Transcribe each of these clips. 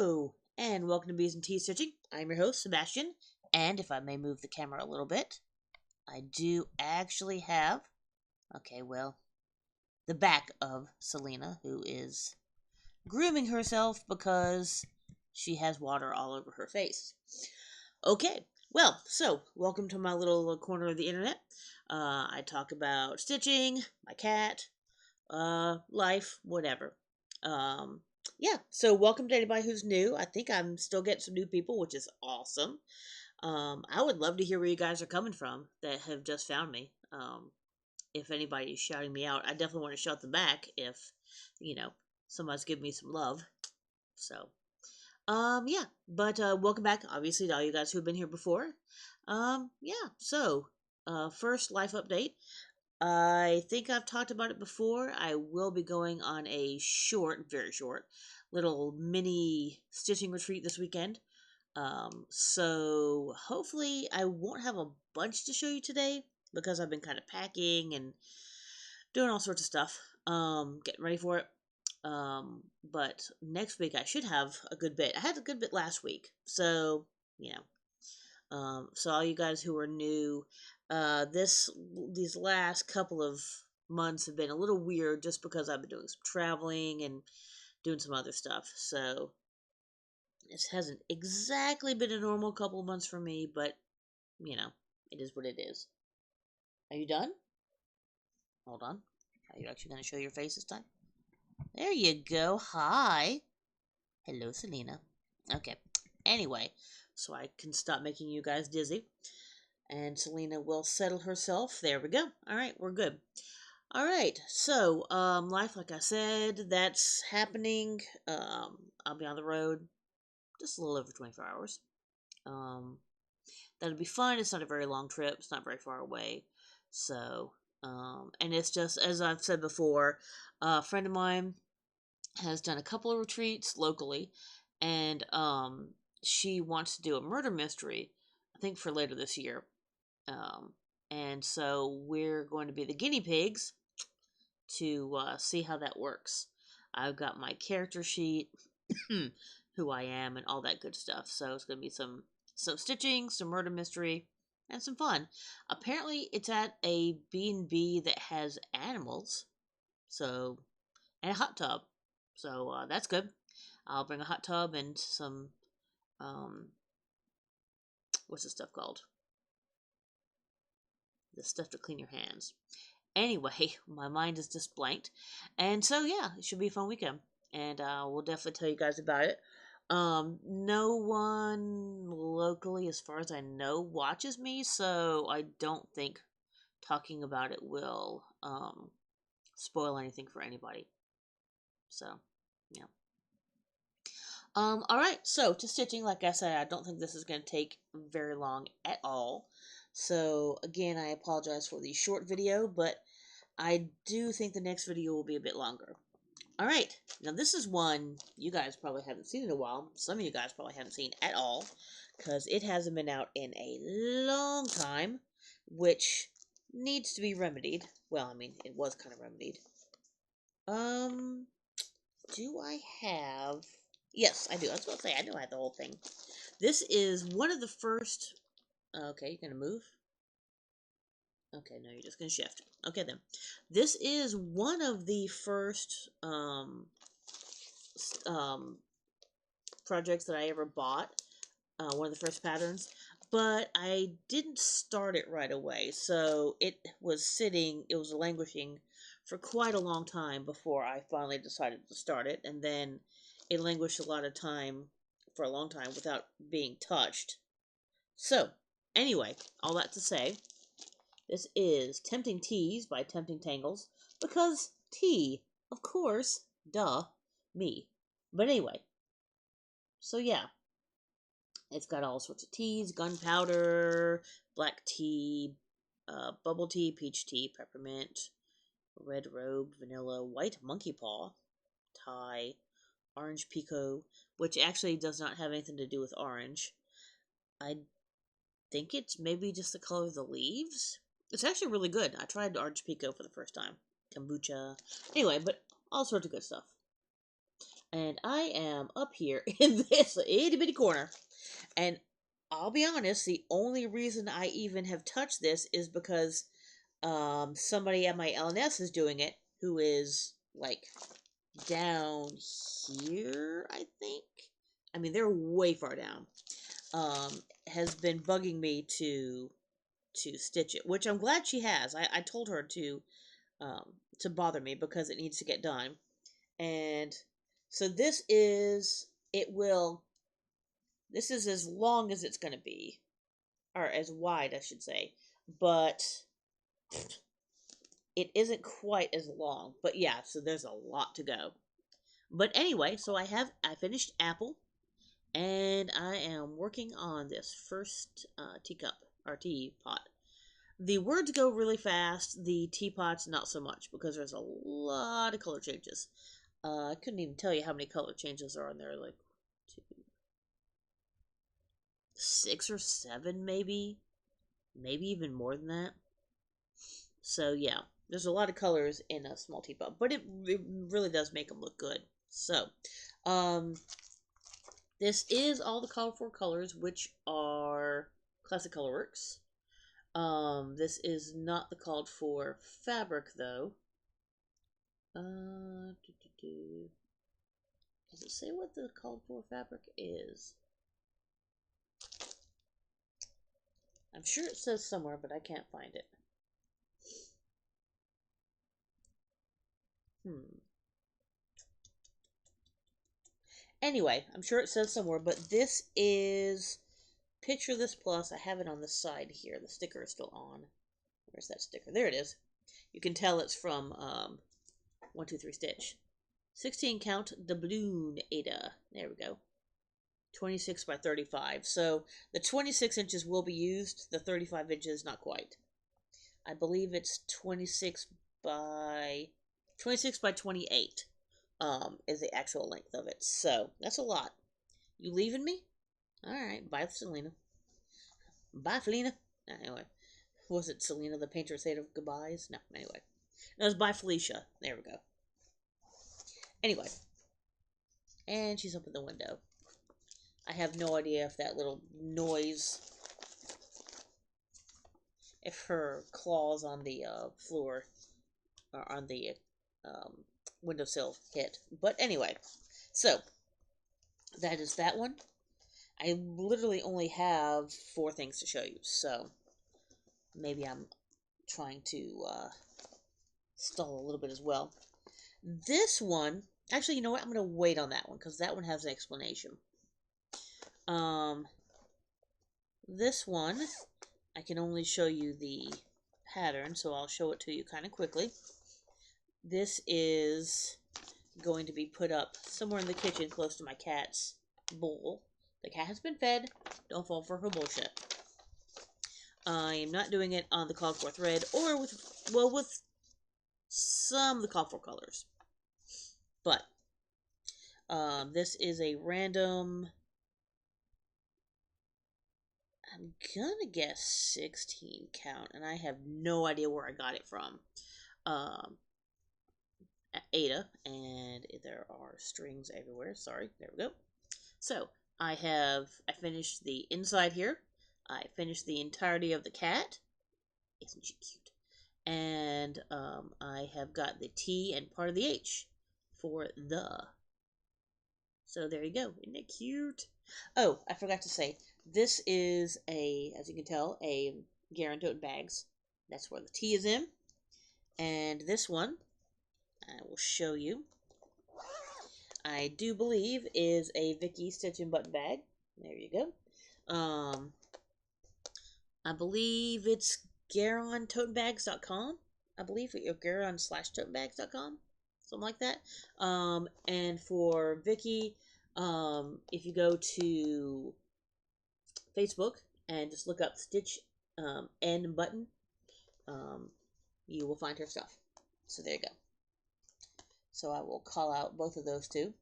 Hello, and welcome to Bees and Tea Stitching. I'm your host, Sebastian, and if I may move the camera a little bit, I do actually have, the back of SELENA, who is grooming herself because she has water all over her face. Okay, so welcome to my little corner of the internet. I talk about stitching, my cat, life, whatever. So welcome to anybody who's new. I think I'm still getting some new people, which is awesome. I would love to hear where you guys are coming from that have just found me. If anybody is shouting me out, I definitely want to shout them back if, somebody's giving me some love. So, welcome back, obviously, to all you guys who have been here before. First life update. I think I've talked about it before. I will be going on a very short, little mini stitching retreat this weekend. So hopefully I won't have a bunch to show you today because I've been kind of packing and doing all sorts of stuff, getting ready for it. But next week I should have a good bit. I had a good bit last week, so so all you guys who are new, these last couple of months have been a little weird just because I've been doing some traveling and doing some other stuff. So this hasn't exactly been a normal couple of months for me, but it is what it is. Are you done? Hold on. Are you actually going to show your face this time? There you go. Hi. Hello, SELENA. Okay. Anyway, so I can stop making you guys dizzy. And SELENA will settle herself. There we go. Alright, we're good. Alright, so, life, like I said, that's happening. I'll be on the road just a little over 24 hours. That'll be fun. It's not a very long trip. It's not very far away. So, and it's just, as I've said before, a friend of mine has done a couple of retreats locally, and, she wants to do a murder mystery, I think for later this year. And so we're going to be the guinea pigs to see how that works. I've got my character sheet, who I am, and all that good stuff. So it's going to be some stitching, some murder mystery, and some fun. Apparently, it's at a B&B that has animals, and a hot tub. So that's good. I'll bring a hot tub and some, what's this stuff called? The stuff to clean your hands. Anyway, my mind is just blanked. And so, yeah, it should be a fun weekend. And we'll definitely tell you guys about it. No one locally, as far as I know, watches me, so I don't think talking about it will spoil anything for anybody. So, yeah. Alright, so to stitching, like I said, I don't think this is going to take very long at all. So, again, I apologize for the short video, but I do think the next video will be a bit longer. Alright, now this is one you guys probably haven't seen in a while. Some of you guys probably haven't seen at all, because it hasn't been out in a long time, which needs to be remedied. Well, I mean, it was kind of remedied. Do I have... Yes, I do. I was about to say, I know I have the whole thing. This is one of the first... Okay, you're going to move? Okay, no, you're just going to shift. Okay, then. This is one of the first projects that I ever bought. One of the first patterns. But I didn't start it right away. So it was languishing for quite a long time before I finally decided to start it. And then it languished a lot of time, for a long time, without being touched. So, anyway, all that to say... This is Tempting Teas by Tempting Tangles, because tea, of course, duh, me. But anyway, so yeah, it's got all sorts of teas, gunpowder, black tea, bubble tea, peach tea, peppermint, red robe, vanilla, white monkey paw, Thai, orange pekoe, which actually does not have anything to do with orange. I think it's maybe just the color of the leaves. It's actually really good. I tried orange pekoe for the first time. Kombucha. Anyway, but all sorts of good stuff. And I am up here in this itty bitty corner. And I'll be honest, the only reason I even have touched this is because somebody at my LNS is doing it, who is like down here, I think. I mean, they're way far down. Has been bugging me to stitch it, which I'm glad she has. I told her to bother me because it needs to get done. And so this is as long as it's going to be, or as wide, I should say, but it isn't quite as long. But yeah, so there's a lot to go. But anyway, so I finished apple, and I am working on this first teacup or teapot. The words go really fast. The teapots not so much because there's a lot of color changes. I couldn't even tell you how many color changes are on there. Like 2, 6 or 7, maybe even more than that. So yeah, there's a lot of colors in a small teapot, but it really does make them look good. So, this is all the colorful colors, which are Classic Colorworks. This is not the called for fabric though. Does it say what the called for fabric is? I'm sure it says somewhere, but I can't find it. Anyway, I'm sure it says somewhere, but this is Picture This Plus. I have it on the side here. The sticker is still on. Where's that sticker? There it is. You can tell it's from 1, 2, 3 Stitch. 16 count doubloon Ada. There we go. 26 by 35. So the 26 inches will be used. The 35 inches, not quite. I believe it's 26 by 28. Is the actual length of it. So that's a lot. You leaving me? All right. Bye, Selena. Bye, Felina. Anyway, was it Selena the painter said of goodbyes? No. Anyway, it was bye, Felicia. There we go. Anyway, and she's up in the window. I have no idea if that little noise, if her claws on the floor or on the windowsill hit. But anyway, so that is that one. I literally only have 4 things to show you, so maybe I'm trying to stall a little bit as well. This one, actually, you know what? I'm going to wait on that one because that one has an explanation. This one, I can only show you the pattern, so I'll show it to you kind of quickly. This is going to be put up somewhere in the kitchen close to my cat's bowl. The cat has been fed. Don't fall for her bullshit. I am not doing it on the called for thread or with some of the called for colors. But this is a random, I'm gonna guess 16 count, and I have no idea where I got it from. Ada, and there are strings everywhere. Sorry, there we go. So I finished the inside here. I finished the entirety of the cat. Isn't she cute? And I have got the T and part of the H for the. So there you go. Isn't it cute? Oh, I forgot to say, this is as you can tell, a Garin tote bags. That's where the T is in. And this one, I will show you. I do believe is a Vicky stitch and button bag. There you go. I believe it's GaronToteBags.com. I believe, or Garon/totebags.com. Something like that. And for Vicky, if you go to Facebook and just look up Stitch and Button, you will find her stuff. So there you go. So I will call out both of those two.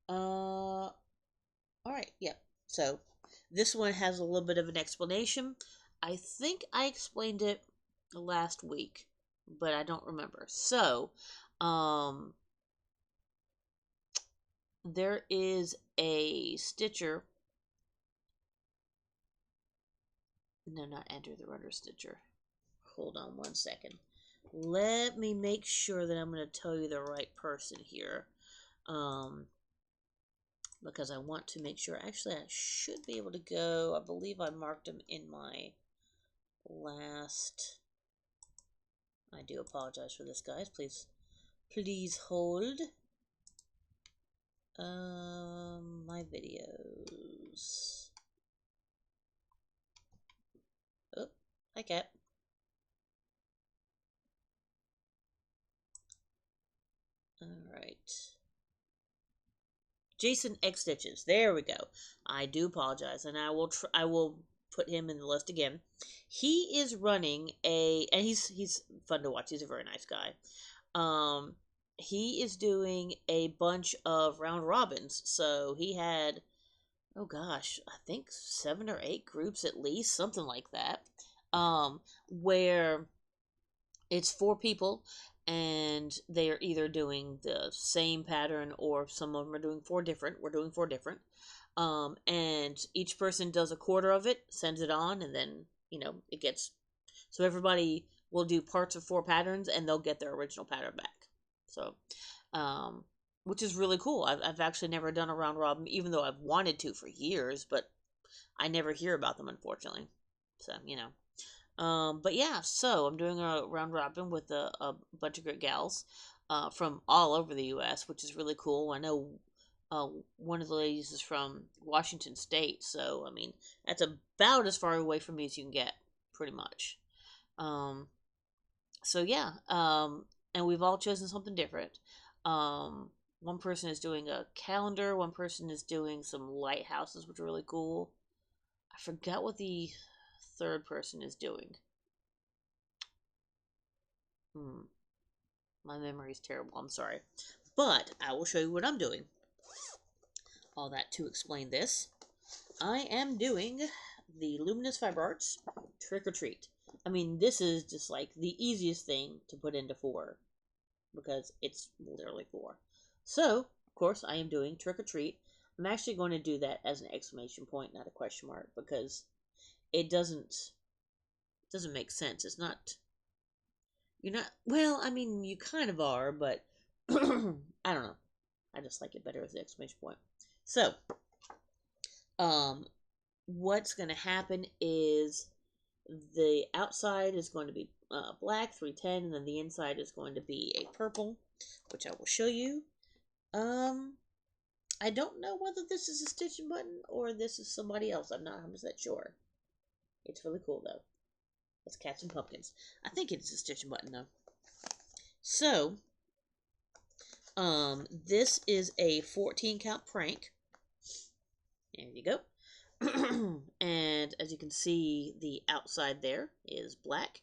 Alright, yeah. So this one has a little bit of an explanation. I think I explained it last week, but I don't remember. So, there is a stitcher. No, not enter the runner stitcher. Hold on one second. Let me make sure that I'm going to tell you the right person here. Because I want to make sure. Actually, I should be able to go. I believe I marked them in my last. I do apologize for this, guys. Please hold. My videos. Oh, hi, Cat. All right. Jason X Stitches. There we go. I do apologize, and I will put him in the list again. He is running and he's fun to watch. He's a very nice guy. He is doing a bunch of round robins. So he had, oh gosh, I think 7 or 8 groups at least, something like that. Where it's 4 people and they are either doing the same pattern or some of them are doing 4 different. We're doing 4 different. And each person does a quarter of it, sends it on, and then, it gets, so everybody will do parts of 4 patterns and they'll get their original pattern back. So, which is really cool. I've actually never done a round robin, even though I've wanted to for years, but I never hear about them, unfortunately. So, but yeah, so I'm doing a round robin with a bunch of great gals from all over the U.S., which is really cool. I know one of the ladies is from Washington State, so, I mean, that's about as far away from me as you can get, pretty much. So yeah, and we've all chosen something different. One person is doing a calendar, one person is doing some lighthouses, which are really cool. I forgot what the third person is doing. My memory is terrible, I'm sorry. But I will show you what I'm doing. All that to explain this. I am doing the Luminous Fiber Arts Trick or Treat. I mean, this is just like the easiest thing to put into 4 because it's literally 4. So, of course, I am doing Trick or Treat. I'm actually going to do that as an exclamation point, not a question mark, because it doesn't make sense. It's not, you're not, well, I mean, you kind of are, but I don't know. I just like it better with the exclamation point. So, what's going to happen is the outside is going to be black, 310, and then the inside is going to be a purple, which I will show you. I don't know whether this is a stitching button or this is somebody else. I'm not 100% sure. It's really cool, though. Let's catch some pumpkins. I think it's a stitching button, though. So, this is a 14 count prank. There you go. And as you can see, the outside there is black.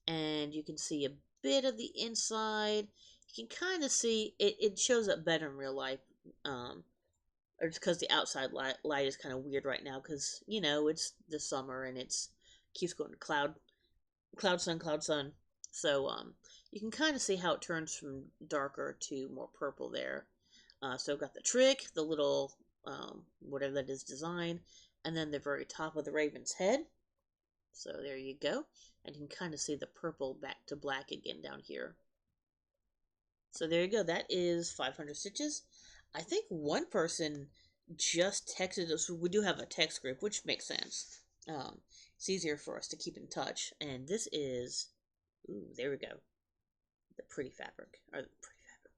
And you can see a bit of the inside. You can kind of see, it shows up better in real life. Or it's because the outside light is kind of weird right now. Because, it's the summer and it's keeps going to cloud, sun. So, you can kind of see how it turns from darker to more purple there. So I've got the trick, the little, whatever that is design, and then the very top of the raven's head. So there you go. And you can kind of see the purple back to black again down here. So there you go. That is 500 stitches. I think one person just texted us. We do have a text group, which makes sense. It's easier for us to keep in touch. And this is, ooh, there we go. The pretty fabric,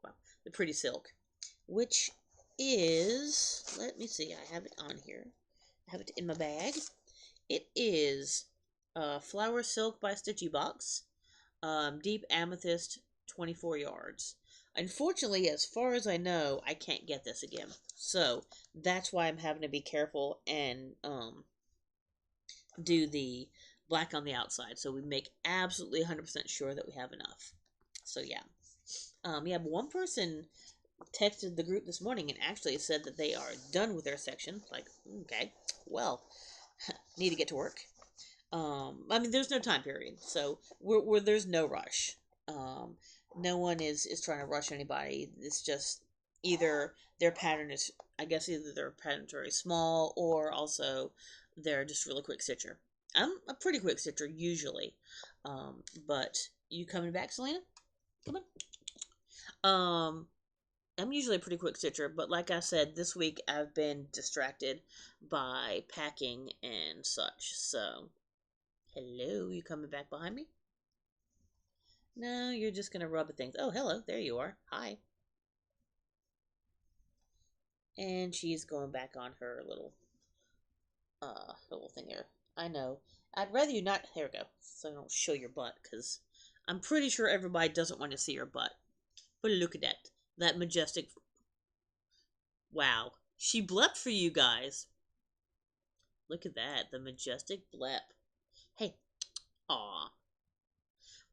wow, the pretty silk, which is, let me see, I have it on here. I have it in my bag. It is Flower Silk by Stitchy Box, Deep Amethyst, 24 yards. Unfortunately, as far as I know, I can't get this again. So, that's why I'm having to be careful and do the black on the outside. So we make absolutely 100% sure that we have enough. So, yeah. Yeah, but one person texted the group this morning and actually said that they are done with their section. Like, okay, well, need to get to work. I mean, there's no time period, so there's no rush. No one is trying to rush anybody. It's just, either their pattern is, I guess either their pattern's very small, or also they're just really quick stitcher. I'm a pretty quick stitcher usually, but you coming back, Selena? Come on. I'm usually a pretty quick stitcher, but like I said, this week I've been distracted by packing and such. So, hello, you coming back behind me? No, you're just gonna rub at things. Oh, hello, there you are. Hi. And she's going back on her little thing there. I know. I'd rather you not. There we go. So I don't show your butt, because I'm pretty sure everybody doesn't want to see your butt. But look at that. That majestic. Wow. She blept for you guys. Look at that. The majestic blep. Hey. Aw.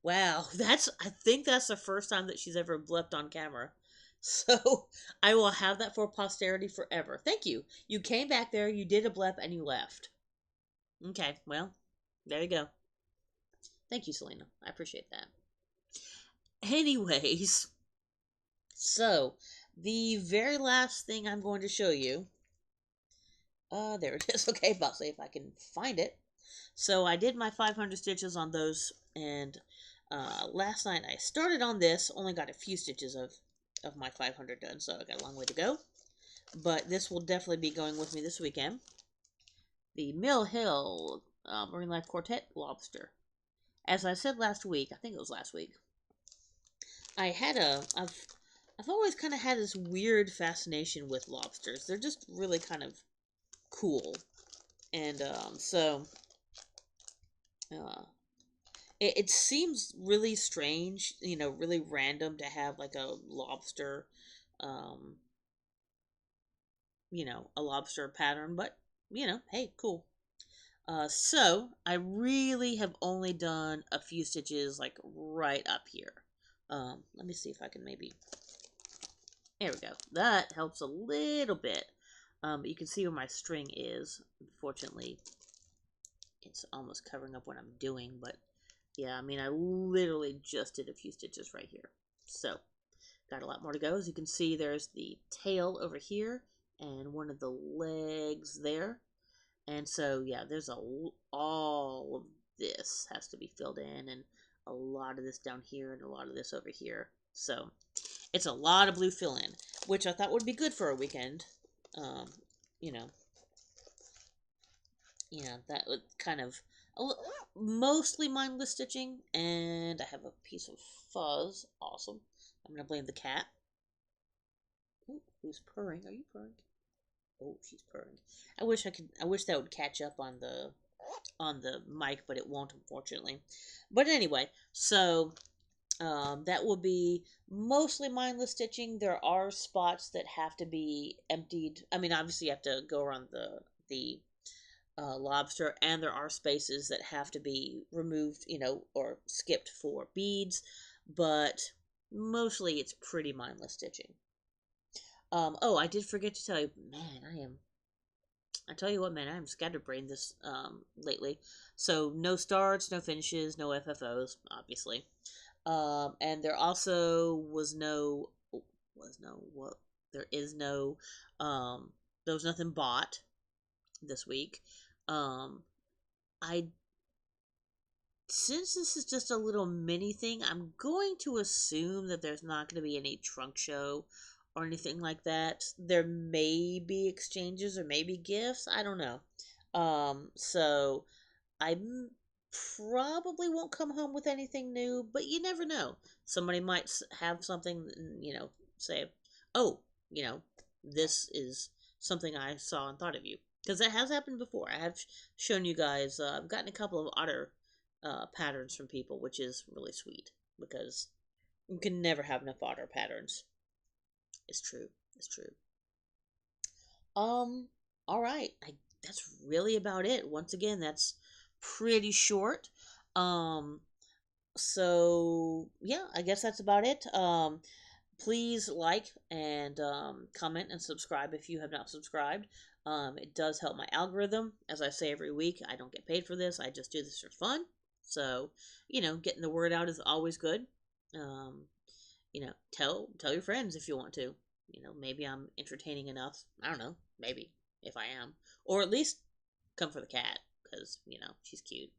Wow. I think that's the first time that she's ever blept on camera. So I will have that for posterity forever. Thank you. You came back there, you did a blep, and you left. Okay, well, there you go. Thank you, Selena. I appreciate that. Anyways, so the very last thing I'm going to show you. There it is. Okay, about to see if I can find it. So I did my 500 stitches on those, and last night I started on this. Only got a few stitches of my 500 done, so I got a long way to go. But this will definitely be going with me this weekend. The Mill Hill Marine Life Quartet Lobster. As I said last week, I think it was last week, I've always kind of had this weird fascination with lobsters. They're just really kind of cool. And so it seems really strange, really random to have like a lobster, a lobster pattern, but hey, cool. So I really have only done a few stitches like right up here. Let me see if I can maybe, there we go. That helps a little bit. But you can see where my string is. Unfortunately, it's almost covering up what I'm doing, but yeah, I mean, I literally just did a few stitches right here. So, got a lot more to go. As you can see, there's the tail over here and one of the legs there. And so, yeah, there's all of this has to be filled in, and a lot of this down here and a lot of this over here. So, it's a lot of blue fill-in, which I thought would be good for a weekend. That would kind of mostly mindless stitching, and I have a piece of fuzz. Awesome. I'm gonna blame the cat. Ooh, who's purring? Are you purring? Oh, she's purring. I wish that would catch up on the mic, but it won't, unfortunately. But anyway, so that will be mostly mindless stitching. There are spots that have to be emptied. I mean, obviously, you have to go around the lobster, and there are spaces that have to be removed, or skipped for beads, but mostly it's pretty mindless stitching. Oh, I did forget to tell you, man, I tell you what, man, I am scatterbrained this lately. So no starts, no finishes, no FFOs, obviously. And there also there was nothing bought this week. I Since this is just a little mini thing, I'm going to assume that there's not going to be any trunk show or anything like that. There may be exchanges or maybe gifts. I don't know. So I probably won't come home with anything new, but you never know. Somebody might have something, say, oh, this is something I saw and thought of you. Because that has happened before. I have shown you guys, I've gotten a couple of otter patterns from people, which is really sweet, because you can never have enough otter patterns. It's true. It's true. All right. That's really about it. Once again, that's pretty short. So yeah, I guess that's about it. Please like and comment and subscribe if you have not subscribed. It does help my algorithm. As I say every week, I don't get paid for this. I just do this for fun. So, getting the word out is always good. Tell your friends if you want to. maybe I'm entertaining enough. I don't know. Maybe, if I am. Or at least come for the cat, because, she's cute.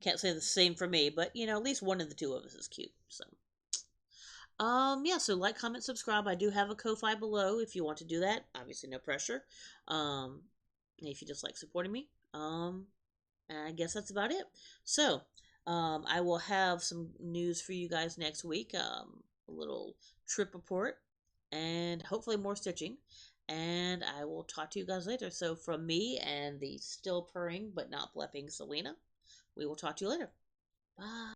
Can't say the same for me, but, at least one of the two of us is cute. So, yeah, so like, comment, subscribe. I do have a Ko-Fi below if you want to do that. Obviously, no pressure. Um, if you just like supporting me. I guess that's about it. So, I will have some news for you guys next week. A little trip report, and hopefully more stitching. And I will talk to you guys later. So, from me and the still purring but not blepping Selena, we will talk to you later. Bye.